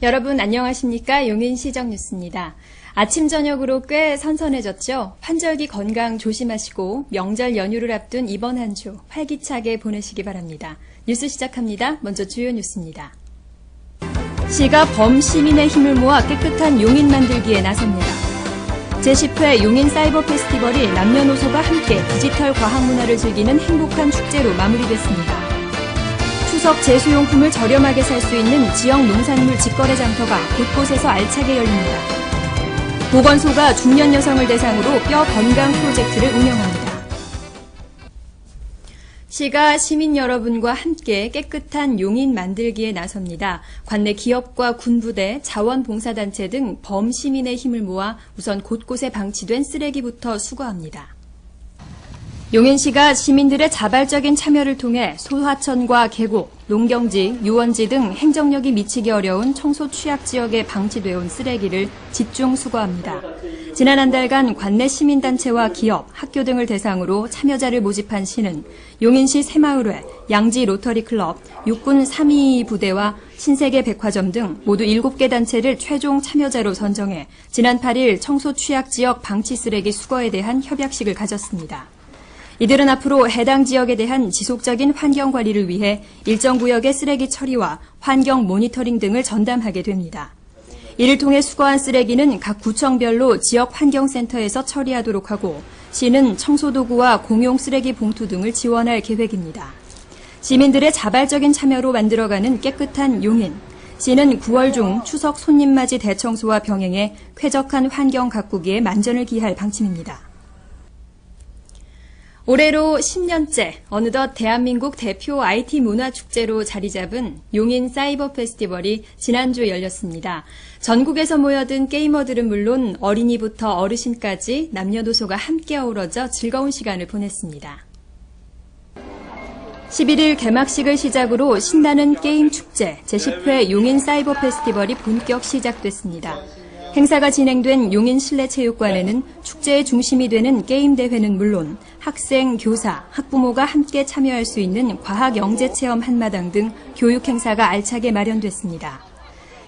여러분 안녕하십니까? 용인시정 뉴스입니다. 아침 저녁으로 꽤 선선해졌죠? 환절기 건강 조심하시고 명절 연휴를 앞둔 이번 한 주 활기차게 보내시기 바랍니다. 뉴스 시작합니다. 먼저 주요 뉴스입니다. 시가 범시민의 힘을 모아 깨끗한 용인 만들기에 나섭니다. 제10회 용인 사이버 페스티벌이 남녀노소가 함께 디지털 과학 문화를 즐기는 행복한 축제로 마무리됐습니다. 추석 제수용품을 저렴하게 살 수 있는 지역 농산물 직거래 장터가 곳곳에서 알차게 열립니다. 보건소가 중년 여성을 대상으로 뼈 건강 프로젝트를 운영합니다. 시가 시민 여러분과 함께 깨끗한 용인 만들기에 나섭니다. 관내 기업과 군부대, 자원봉사단체 등 범시민의 힘을 모아 우선 곳곳에 방치된 쓰레기부터 수거합니다. 용인시가 시민들의 자발적인 참여를 통해 소하천과 계곡, 농경지, 유원지 등 행정력이 미치기 어려운 청소 취약 지역에 방치되어 온 쓰레기를 집중 수거합니다. 지난 한 달간 관내 시민단체와 기업, 학교 등을 대상으로 참여자를 모집한 시는 용인시 새마을회, 양지 로터리클럽, 육군 322 부대와 신세계 백화점 등 모두 7개 단체를 최종 참여자로 선정해 지난 8일 청소 취약 지역 방치 쓰레기 수거에 대한 협약식을 가졌습니다. 이들은 앞으로 해당 지역에 대한 지속적인 환경 관리를 위해 일정 구역의 쓰레기 처리와 환경 모니터링 등을 전담하게 됩니다. 이를 통해 수거한 쓰레기는 각 구청별로 지역 환경센터에서 처리하도록 하고 시는 청소도구와 공용 쓰레기 봉투 등을 지원할 계획입니다. 시민들의 자발적인 참여로 만들어가는 깨끗한 용인. 시는 9월 중 추석 손님맞이 대청소와 병행해 쾌적한 환경 가꾸기에 만전을 기할 방침입니다. 올해로 10년째 어느덧 대한민국 대표 IT 문화축제로 자리 잡은 용인 사이버 페스티벌이 지난주 열렸습니다. 전국에서 모여든 게이머들은 물론 어린이부터 어르신까지 남녀노소가 함께 어우러져 즐거운 시간을 보냈습니다. 11일 개막식을 시작으로 신나는 게임 축제 제10회 용인 사이버 페스티벌이 본격 시작됐습니다. 행사가 진행된 용인 실내체육관에는 축제의 중심이 되는 게임 대회는 물론 학생, 교사, 학부모가 함께 참여할 수 있는 과학 영재체험 한마당 등 교육 행사가 알차게 마련됐습니다.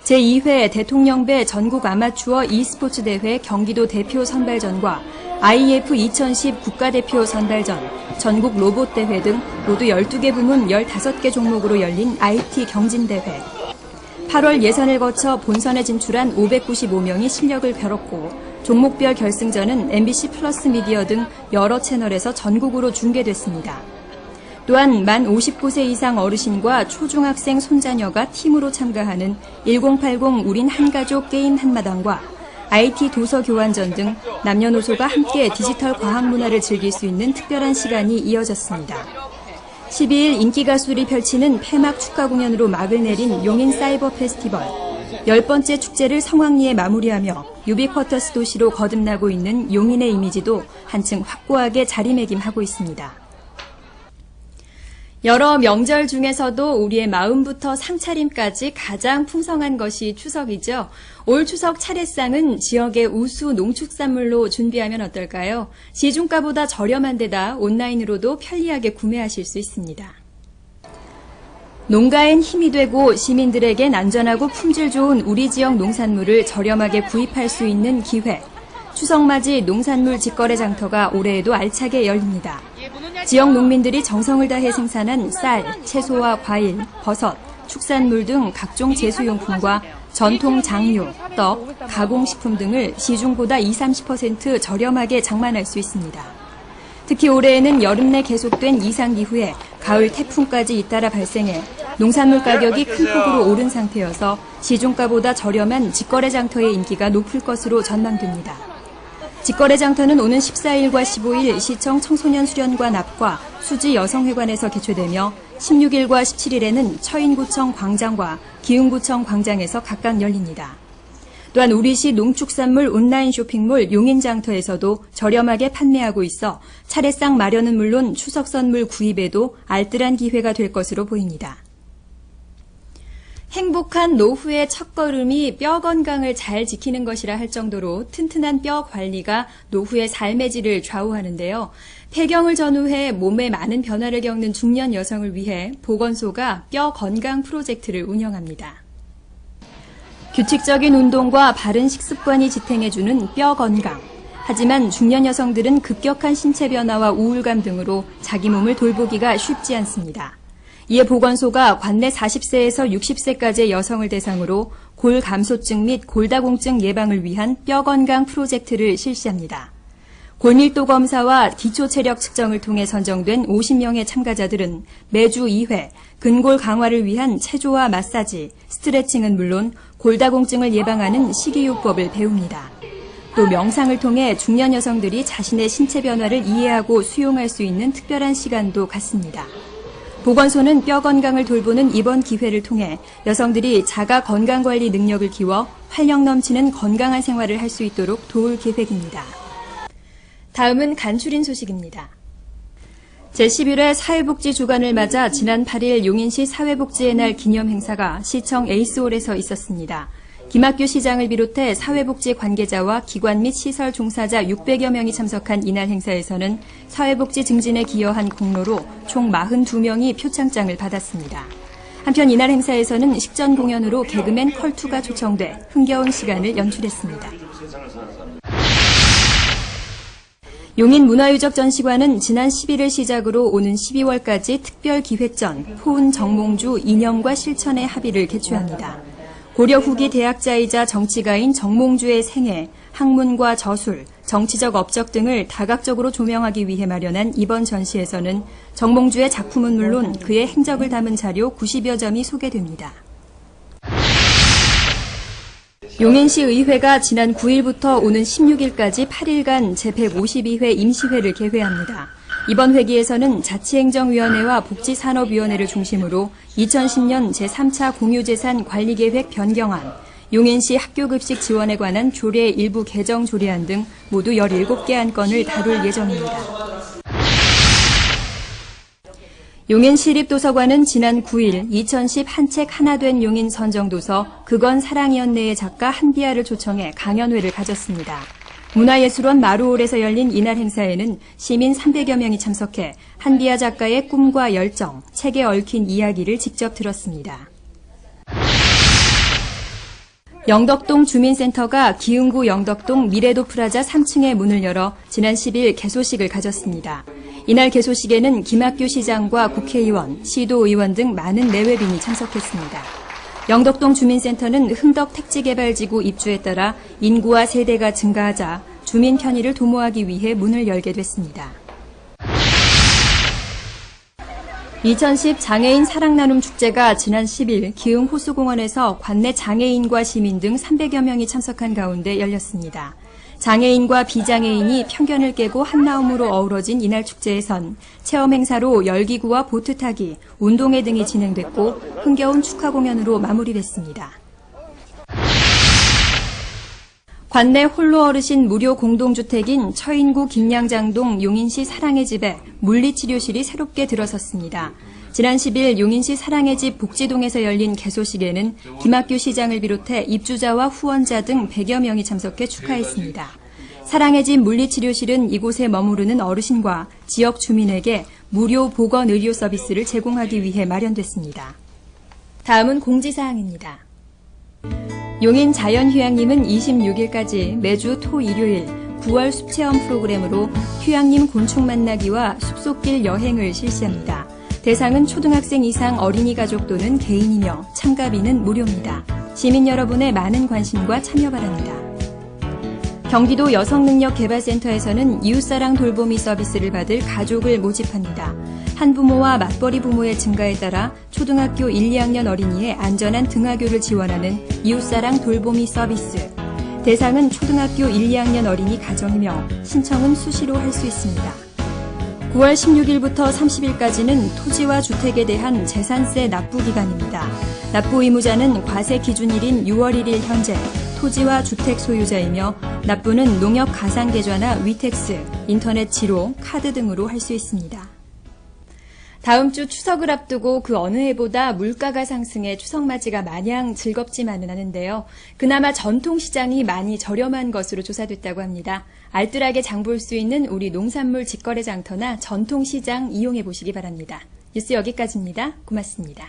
제2회 대통령배 전국 아마추어 e스포츠 대회 경기도 대표 선발전과 IF 2010 국가대표 선발전, 전국 로봇 대회 등 모두 12개 부문 15개 종목으로 열린 IT 경진대회. 8월 예선을 거쳐 본선에 진출한 595명이 실력을 벼렀고 종목별 결승전은 MBC 플러스 미디어 등 여러 채널에서 전국으로 중계됐습니다. 또한 만 59세 이상 어르신과 초중학생 손자녀가 팀으로 참가하는 1080 우린 한가족 게임 한마당과 IT 도서 교환전 등 남녀노소가 함께 디지털 과학 문화를 즐길 수 있는 특별한 시간이 이어졌습니다. 12일 인기 가수들이 펼치는 폐막 축하 공연으로 막을 내린 용인 사이버 페스티벌. 10번째 축제를 성황리에 마무리하며 유비쿼터스 도시로 거듭나고 있는 용인의 이미지도 한층 확고하게 자리매김하고 있습니다. 여러 명절 중에서도 우리의 마음부터 상차림까지 가장 풍성한 것이 추석이죠. 올 추석 차례상은 지역의 우수 농축산물로 준비하면 어떨까요? 시중가보다 저렴한 데다 온라인으로도 편리하게 구매하실 수 있습니다. 농가엔 힘이 되고 시민들에겐 안전하고 품질 좋은 우리 지역 농산물을 저렴하게 구입할 수 있는 기회. 추석맞이 농산물 직거래 장터가 올해에도 알차게 열립니다. 지역 농민들이 정성을 다해 생산한 쌀, 채소와 과일, 버섯, 축산물 등 각종 제수용품과 전통 장료, 떡, 가공식품 등을 시중보다 20-30% 저렴하게 장만할 수 있습니다. 특히 올해에는 여름 내 계속된 이상기후에 가을 태풍까지 잇따라 발생해 농산물 가격이 큰 폭으로 오른 상태여서 시중가보다 저렴한 직거래 장터의 인기가 높을 것으로 전망됩니다. 직거래 장터는 오는 14일과 15일 시청 청소년 수련관 앞과 수지 여성회관에서 개최되며 16일과 17일에는 처인구청 광장과 기흥구청 광장에서 각각 열립니다. 또한 우리시 농축산물 온라인 쇼핑몰 용인장터에서도 저렴하게 판매하고 있어 차례상 마련은 물론 추석 선물 구입에도 알뜰한 기회가 될 것으로 보입니다. 행복한 노후의 첫걸음이 뼈 건강을 잘 지키는 것이라 할 정도로 튼튼한 뼈 관리가 노후의 삶의 질을 좌우하는데요. 폐경을 전후해 몸에 많은 변화를 겪는 중년 여성을 위해 보건소가 뼈 건강 프로젝트를 운영합니다. 규칙적인 운동과 바른 식습관이 지탱해주는 뼈 건강. 하지만 중년 여성들은 급격한 신체 변화와 우울감 등으로 자기 몸을 돌보기가 쉽지 않습니다. 이에 보건소가 관내 40세에서 60세까지의 여성을 대상으로 골감소증 및 골다공증 예방을 위한 뼈 건강 프로젝트를 실시합니다. 골밀도 검사와 기초 체력 측정을 통해 선정된 50명의 참가자들은 매주 2회 근골 강화를 위한 체조와 마사지, 스트레칭은 물론 골다공증을 예방하는 식이요법을 배웁니다. 또 명상을 통해 중년 여성들이 자신의 신체 변화를 이해하고 수용할 수 있는 특별한 시간도 갖습니다. 보건소는 뼈 건강을 돌보는 이번 기회를 통해 여성들이 자가 건강관리 능력을 키워 활력 넘치는 건강한 생활을 할 수 있도록 도울 계획입니다. 다음은 간추린 소식입니다. 제11회 사회복지 주간을 맞아 지난 8일 용인시 사회복지의 날 기념 행사가 시청 에이스홀에서 있었습니다. 김학규 시장을 비롯해 사회복지 관계자와 기관 및 시설 종사자 600여 명이 참석한 이날 행사에서는 사회복지 증진에 기여한 공로로 총 42명이 표창장을 받았습니다. 한편 이날 행사에서는 식전 공연으로 개그맨 컬투가 초청돼 흥겨운 시간을 연출했습니다. 용인문화유적전시관은 지난 11일 시작으로 오는 12월까지 특별기획전 포은 정몽주 인형과 실천의 합의를 개최합니다. 고려 후기 대학자이자 정치가인 정몽주의 생애, 학문과 저술, 정치적 업적 등을 다각적으로 조명하기 위해 마련한 이번 전시에서는 정몽주의 작품은 물론 그의 행적을 담은 자료 90여 점이 소개됩니다. 용인시 의회가 지난 9일부터 오는 16일까지 8일간 제152회 임시회를 개회합니다. 이번 회기에서는 자치행정위원회와 복지산업위원회를 중심으로 2010년 제3차 공유재산 관리계획 변경안, 용인시 학교급식 지원에 관한 조례 일부 개정 조례안 등 모두 17개 안건을 다룰 예정입니다. 용인시립도서관은 지난 9일 2010 한 책 하나 된 용인 선정도서 그건 사랑이었네의 작가 한비아를 초청해 강연회를 가졌습니다. 문화예술원 마루홀에서 열린 이날 행사에는 시민 300여 명이 참석해 한비아 작가의 꿈과 열정, 책에 얽힌 이야기를 직접 들었습니다. 영덕동 주민센터가 기흥구 영덕동 미래도 프라자 3층에 문을 열어 지난 10일 개소식을 가졌습니다. 이날 개소식에는 김학규 시장과 국회의원, 시도의원 등 많은 내외빈이 참석했습니다. 영덕동 주민센터는 흥덕 택지개발지구 입주에 따라 인구와 세대가 증가하자 주민 편의를 도모하기 위해 문을 열게 됐습니다. 2010 장애인 사랑나눔 축제가 지난 10일 기흥 호수공원에서 관내 장애인과 시민 등 300여 명이 참석한 가운데 열렸습니다. 장애인과 비장애인이 편견을 깨고 한마음으로 어우러진 이날 축제에선 체험 행사로 열기구와 보트 타기, 운동회 등이 진행됐고 흥겨운 축하 공연으로 마무리됐습니다. 관내 홀로 어르신 무료 공동주택인 처인구 김양장동 용인시 사랑의 집에 물리치료실이 새롭게 들어섰습니다. 지난 10일 용인시 사랑의 집 복지동에서 열린 개소식에는 김학규 시장을 비롯해 입주자와 후원자 등 100여 명이 참석해 축하했습니다. 사랑의 집 물리치료실은 이곳에 머무르는 어르신과 지역 주민에게 무료 보건 의료 서비스를 제공하기 위해 마련됐습니다. 다음은 공지사항입니다. 용인 자연휴양림은 26일까지 매주 토, 일요일 9월 숲체험 프로그램으로 휴양림 곤충 만나기와 숲속길 여행을 실시합니다. 대상은 초등학생 이상 어린이 가족 또는 개인이며 참가비는 무료입니다. 시민 여러분의 많은 관심과 참여 바랍니다. 경기도 여성능력개발센터에서는 이웃사랑 돌보미 서비스를 받을 가족을 모집합니다. 한부모와 맞벌이 부모의 증가에 따라 초등학교 1, 2학년 어린이의 안전한 등하교를 지원하는 이웃사랑 돌보미 서비스. 대상은 초등학교 1, 2학년 어린이 가정이며 신청은 수시로 할 수 있습니다. 9월 16일부터 30일까지는 토지와 주택에 대한 재산세 납부 기간입니다. 납부 의무자는 과세 기준일인 6월 1일 현재 토지와 주택 소유자이며 납부는 농협 가상계좌나 위택스, 인터넷 지로, 카드 등으로 할 수 있습니다. 다음 주 추석을 앞두고 그 어느 해보다 물가가 상승해 추석맞이가 마냥 즐겁지만은 않은데요. 그나마 전통시장이 많이 저렴한 것으로 조사됐다고 합니다. 알뜰하게 장 볼 수 있는 우리 농산물 직거래 장터나 전통시장 이용해 보시기 바랍니다. 뉴스 여기까지입니다. 고맙습니다.